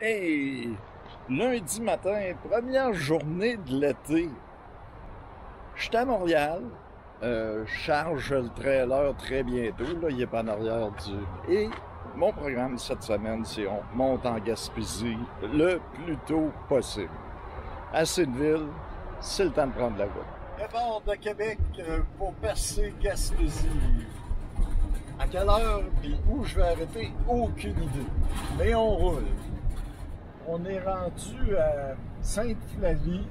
Hey! Lundi matin, première journée de l'été. Je suis à Montréal. Je charge le trailer très bientôt. Là, il est pas en arrière du... Et mon programme cette semaine, c'est on monte en Gaspésie le plus tôt possible. À Sudeville, c'est le temps de prendre la route. Départ de Québec pour percer Gaspésie. À quelle heure et où je vais arrêter, aucune idée. Mais on roule. On est rendu à Sainte-Flavie.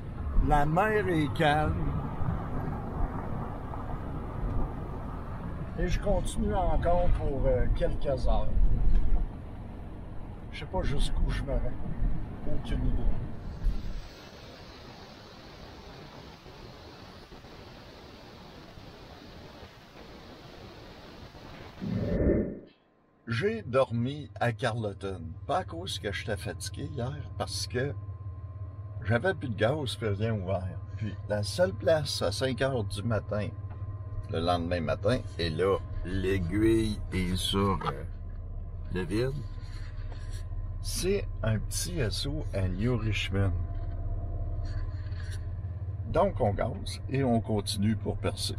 La mer est calme. Et je continue encore pour quelques heures. Je sais pas jusqu'où je me rends. Aucune idée. J'ai dormi à Carleton. Pas à cause que j'étais fatigué hier, parce que j'avais plus de gaz puis rien ouvert. Puis la seule place à 5 heures du matin, le lendemain matin, et là, l'aiguille est sur le vide, c'est un petit SO à New Richmond. Donc on gaze et on continue pour percer.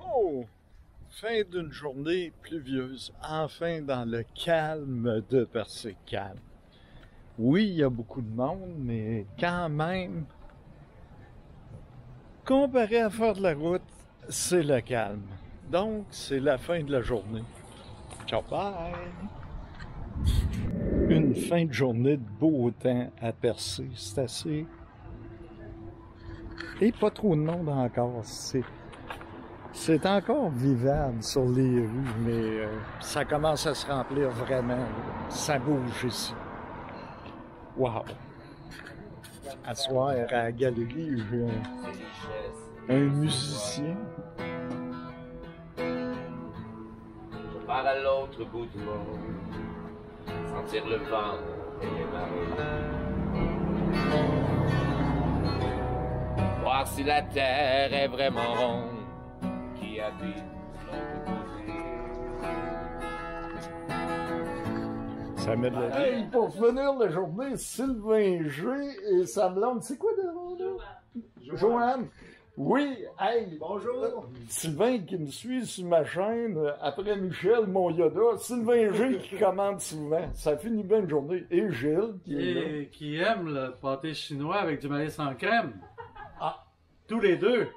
Oh! Fin d'une journée pluvieuse, enfin dans le calme de Percé calme. Oui, il y a beaucoup de monde, mais quand même, comparé à faire de la route, c'est le calme. Donc, c'est la fin de la journée. Ciao, bye! Une fin de journée de beau temps à Percé, c'est assez... Et pas trop de monde encore, c'est encore vivable sur les rues, mais ça commence à se remplir vraiment. Ça bouge ici. Wow! À soir, à la galerie, j'ai un musicien. Je pars à l'autre bout du monde, sentir le vent et les marées. Voir si la terre est vraiment ronde. Qui habite l'autre côté. Ça met de la vie. Hey, pour finir la journée, Sylvain G et sa blonde, c'est quoi de nom là? Joanne. Oui, hey, bonjour. Sylvain qui me suit sur ma chaîne, après Michel, mon Yoda. Sylvain G qui commande souvent. Ça finit bien une journée. Et Gilles qui aime le pâté chinois avec du maïs en crème. Ah, tous les deux.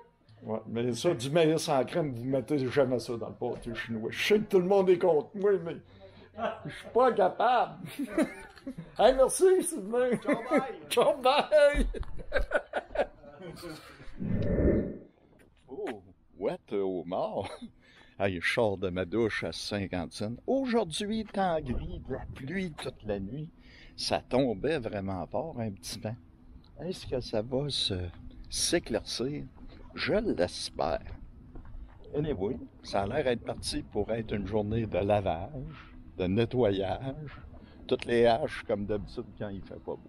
Ouais, mais ça, du maïs en crème, vous mettez jamais ça dans le pâté chinois. Je sais que tout le monde est contre moi, mais je suis pas capable. Hey, merci, Sylvain. Ciao, bye. Oh, what au mort. Hey, je sors de ma douche à 50 cents. Aujourd'hui, temps gris, de la pluie toute la nuit. Ça tombait vraiment fort, un petit vent. Est-ce que ça va s'éclaircir? Je l'espère. Anyway, ça a l'air d'être parti pour être une journée de lavage, de nettoyage, toutes les haches comme d'habitude quand il fait pas beau.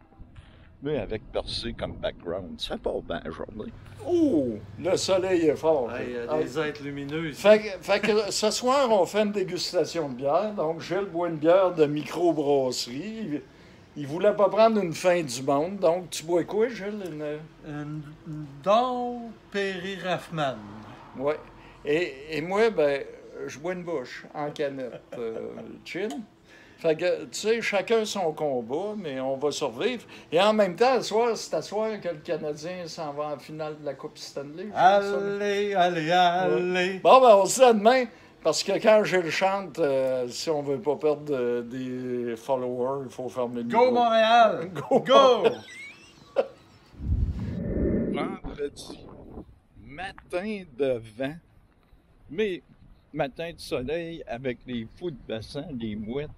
Mais avec Percé comme background, ça part bien la journée. Oh! Le soleil est fort. Il y a des êtres lumineux ici. Fait que ce soir, on fait une dégustation de bière. Donc, Gilles boit une bière de microbrasserie. Il voulait pas prendre une fin du monde. Donc, tu bois quoi, Gilles? Une Dom Perry Raffman. Oui. Et moi, ben, je bois une bouche en canette chin. Fait que, tu sais, chacun son combat, mais on va survivre. Et en même temps, c'est à soir que le Canadien s'en va en finale de la Coupe Stanley. Allez, allez, allez. Ouais. Bon, ben, on se dit à demain. Parce que quand je le chante, si on veut pas perdre des followers, il faut fermer le micro. Go Montréal! Go! Vendredi, matin de vent, mais matin de soleil avec les fous de bassin, les mouettes,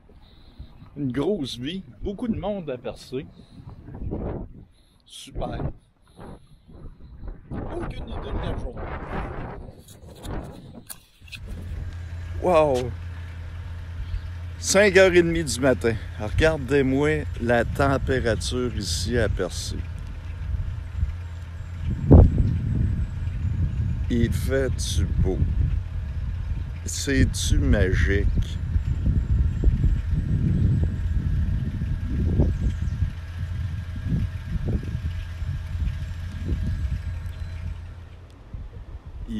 une grosse vie, beaucoup de monde à Percé. Super. Aucune idée de la journée. Wow! 5h30 du matin. Regardez-moi la température ici à Percé. Il fait-tu beau? C'est-tu magique?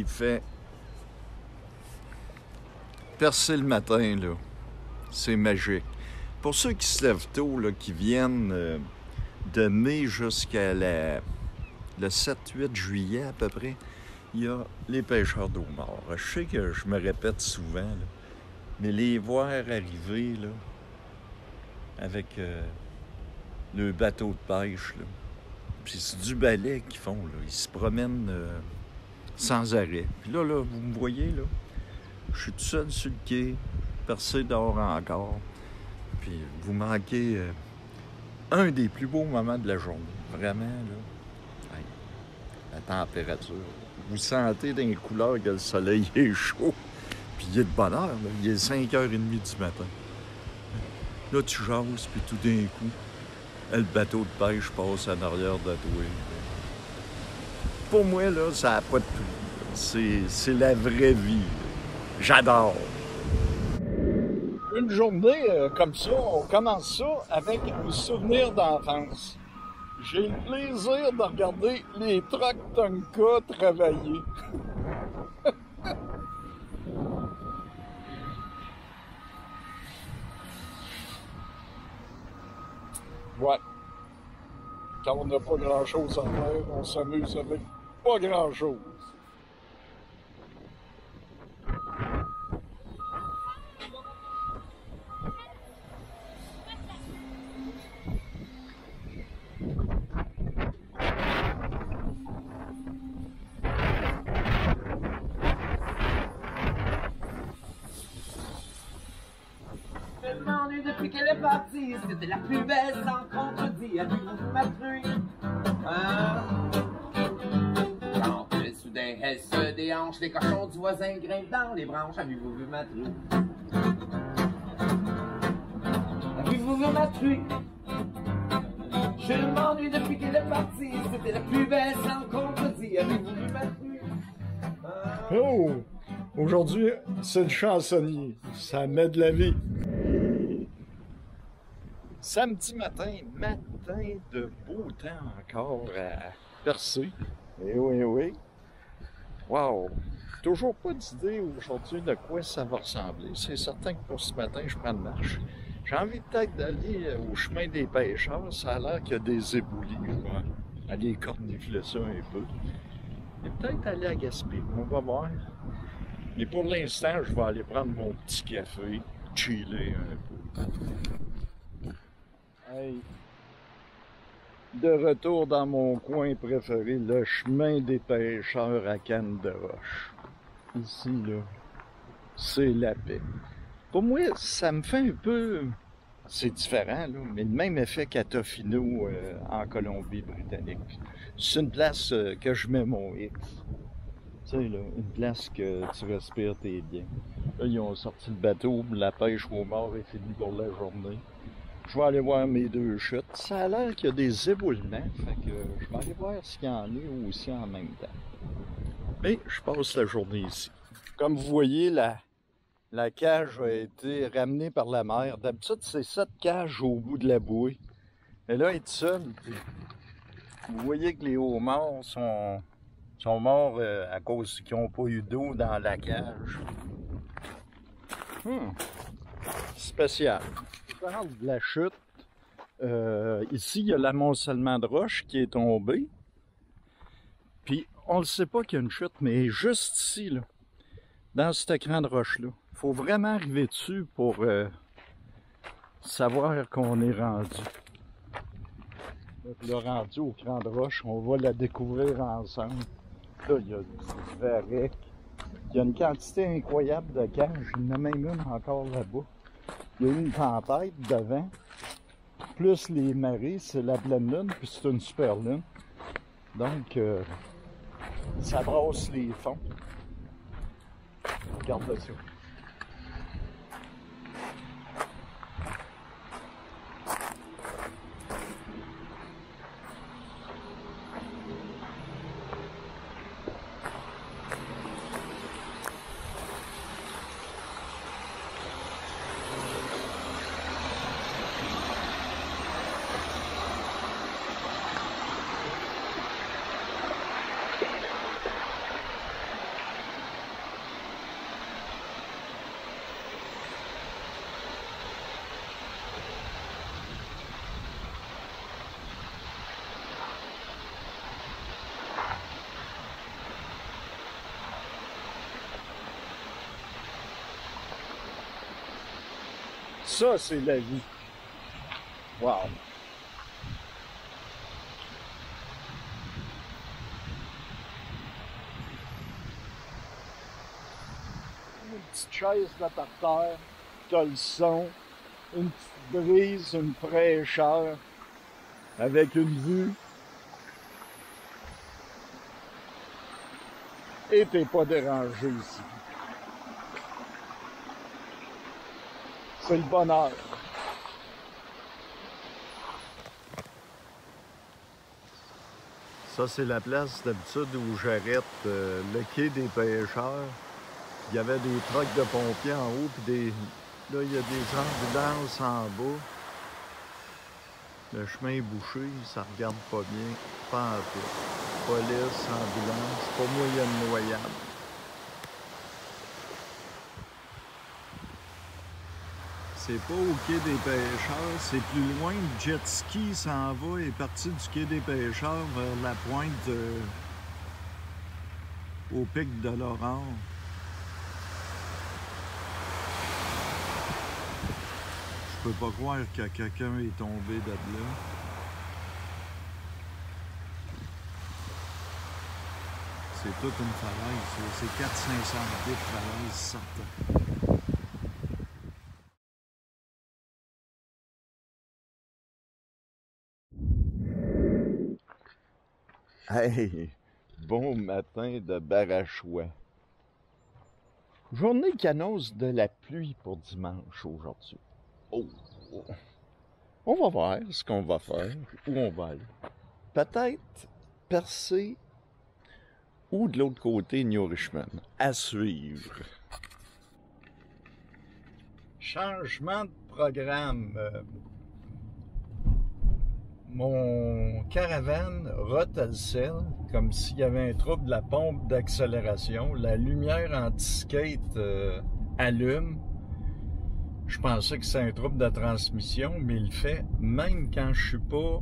il fait percer le matin, là. C'est magique. Pour ceux qui se lèvent tôt, là, qui viennent de mai jusqu'à le 7-8 juillet à peu près, il y a les pêcheurs d'eau mort. Je sais que je me répète souvent, là, mais les voir arriver là, avec le bateau de pêche, là, puis c'est du balai qu'ils font, là. Ils se promènent sans arrêt. Puis là, vous me voyez, là, je suis tout seul sur le quai, percé dehors encore. Puis vous manquez un des plus beaux moments de la journée. Vraiment, là. Hey, la température. Vous sentez dans les couleurs que le soleil est chaud. Puis il est de bonne heure, là. Il est 5h30 du matin. Là, tu jases, puis tout d'un coup, le bateau de pêche passe en arrière de toi. Pour moi, là, ça n'a pas de prix. C'est la vraie vie. J'adore. Une journée comme ça, on commence ça avec un souvenir d'enfance. J'ai le plaisir de regarder les trucks Tonka travailler. Ouais. Quand on n'a pas grand-chose à faire, on s'amuse avec pas grand-chose. Depuis qu'elle est partie, c'était la plus belle rencontre d'y a vu ma truie. Quand soudain elle se déhanche, les cochons du voisin grimpent dans les branches. Avez-vous vu ma truie? Avez-vous vu ma truie? Je m'ennuie depuis qu'elle est partie, c'était la plus belle rencontre d'y a vu ma truie. Oh! Aujourd'hui, c'est le chansonnier. Ça met de la vie. Samedi matin de beau temps encore à percer. Eh oui, oui. Wow! Toujours pas d'idée aujourd'hui de quoi ça va ressembler. C'est certain que pour ce matin, je prends une marche. J'ai envie peut-être d'aller au chemin des pêcheurs. Ça a l'air qu'il y a des éboulis. Je vais aller cornifler ça un peu. Et peut-être aller à Gaspé. On va voir. Mais pour l'instant, je vais aller prendre mon petit café, chiller un peu. Hey. De retour dans mon coin préféré, le chemin des pêcheurs à Canne-de-Roche. Ici, là, c'est la paix. Pour moi, ça me fait un peu... C'est différent, là, mais le même effet qu'à Tofino en Colombie-Britannique. C'est une place que je mets mon X. Tu sais, là, une place que tu respires tes biens. Là, ils ont sorti le bateau, la pêche au mort est finie pour la journée. Je vais aller voir mes deux chutes. Ça a l'air qu'il y a des éboulements, fait que je vais aller voir s'il y en a aussi en même temps. Mais je passe la journée ici. Comme vous voyez, la cage a été ramenée par la mer. D'habitude, c'est 7 cages au bout de la bouée. Mais là, elle est seule. Vous voyez que les homards sont morts à cause qu'ils n'ont pas eu d'eau dans la cage. Spécial. Je parle de la chute. Ici, il y a l'amoncellement de roches qui est tombé. Puis, on ne sait pas qu'il y a une chute, mais juste ici, là, dans cet écran de roche-là. Il faut vraiment arriver dessus pour savoir qu'on est rendu. Donc, là, rendu au cran de roche, on va la découvrir ensemble. Là, il y a du varech. Il y a une quantité incroyable de cages. Il y en a même une encore là-bas. Il y a eu une tempête devant. Plus les marées, c'est la pleine lune, puis c'est une super lune. Donc, ça brasse les fonds. Regarde ça. Ça, c'est la vie. Wow! Une petite chaise de par terre, t'as le son, une petite brise, une fraîcheur, avec une vue. Et t'es pas dérangé ici. C'est le bonheur. Ça, c'est la place d'habitude où j'arrête le quai des pêcheurs. Il y avait des trucks de pompiers en haut, puis des... Là, il y a des ambulances en bas. Le chemin est bouché, ça regarde pas bien. Pas en tout. Police, ambulance, pas moyen de noyade. C'est pas au quai des pêcheurs, c'est plus loin. Le jet ski s'en va et est parti du quai des pêcheurs vers la pointe au pic de l'Aurore. Je peux pas croire que quelqu'un est tombé de là. C'est toute une falaise, c'est 400-500 pieds de falaise certains. Hey, bon matin de Barachois. Journée qui annonce de la pluie pour dimanche aujourd'hui. Oh. On va voir ce qu'on va faire, où on va aller. Peut-être percer ou de l'autre côté New Richmond. À suivre. Changement de programme. Mon caravane rote le sel, comme s'il y avait un trouble de la pompe d'accélération. La lumière anti-skate allume. Je pensais que c'est un trouble de transmission, mais il le fait même quand je suis pas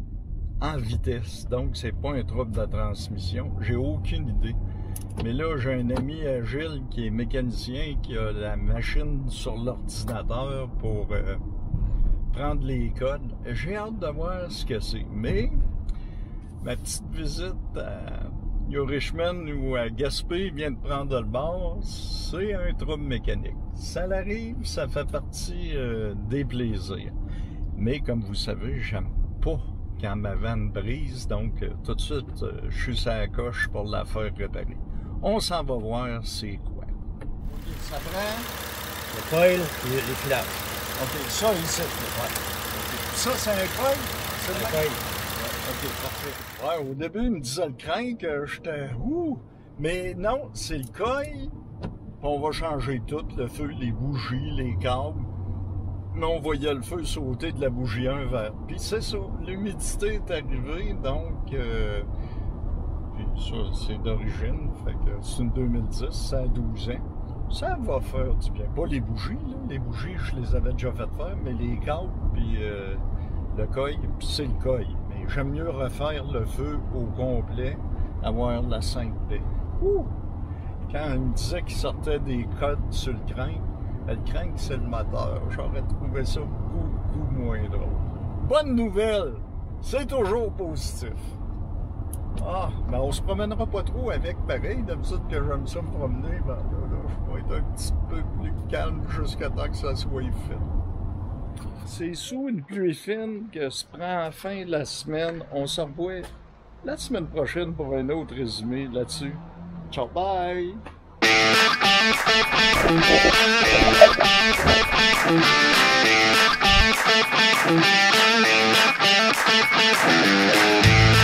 en vitesse. Donc, c'est pas un trouble de transmission. J'ai aucune idée. Mais là, j'ai un ami Gilles qui est mécanicien, qui a la machine sur l'ordinateur pour prendre les codes. J'ai hâte de voir ce que c'est. Mais ma petite visite à New Richmond ou à Gaspé vient de prendre le bord. C'est un trouble mécanique. Ça l'arrive, ça fait partie des plaisirs. Mais comme vous savez, j'aime pas quand ma vanne brise. Donc, tout de suite, je suis sur la coche pour la faire réparer. On s'en va voir c'est quoi. Ça prend le coil et les flashs. OK, ça ici. Ouais. Okay. Ça, c'est un coil? C'est un coil. OK, parfait. Ouais, au début, il me disait le crin que j'étais ouh! Mais non, c'est le coil. On va changer tout, le feu, les bougies, les câbles. Mais on voyait le feu sauter de la bougie 1 vers. Puis c'est ça, l'humidité est arrivée, donc puis ça, c'est d'origine, fait que c'est une 2010, ça a 12 ans. Ça va faire du bien. Pas les bougies, là. Les bougies, je les avais déjà fait faire, mais les câbles, puis le coil, puis c'est le coil. Mais j'aime mieux refaire le feu au complet, avoir la 5D. Ouh! Quand il me disait qu'il sortait des codes sur le crank, c'est le moteur. J'aurais trouvé ça beaucoup moins drôle. Bonne nouvelle! C'est toujours positif. Ah, mais on se promènera pas trop avec pareil. D'habitude que j'aime ça me promener, ben là, je vais être un petit peu plus calme jusqu'à temps que ça soit fait. C'est sous une pluie fine que se prend à fin de la semaine. On se revoit la semaine prochaine pour un autre résumé là-dessus. Ciao, bye! Thank you.